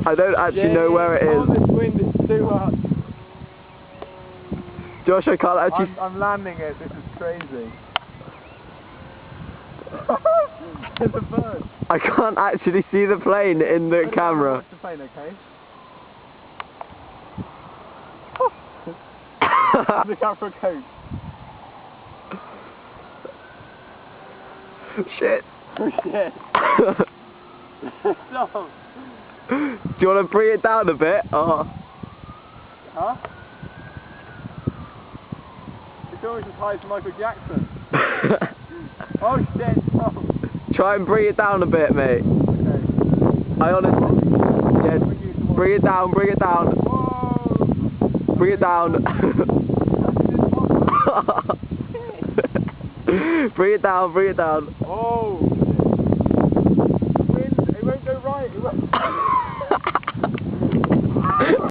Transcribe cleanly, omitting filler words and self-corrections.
I don't actually know where it is. Oh, this wind is too much. Josh, I can't actually... I'm landing it, this is crazy. There's a bird. I can't actually see the plane in the camera. Watch the plane, okay? Look out for a coat. Shit. Oh shit. Stop. Do you want to bring it down a bit? Huh? It's almost as high as Michael Jackson. Oh shit, stop. Try and bring it down a bit, mate. Okay. I honestly... Yeah, bring it down, bring it down. Whoa. Bring it down. Bring it down, bring it down. Oh! Wind, it won't go right, it won't...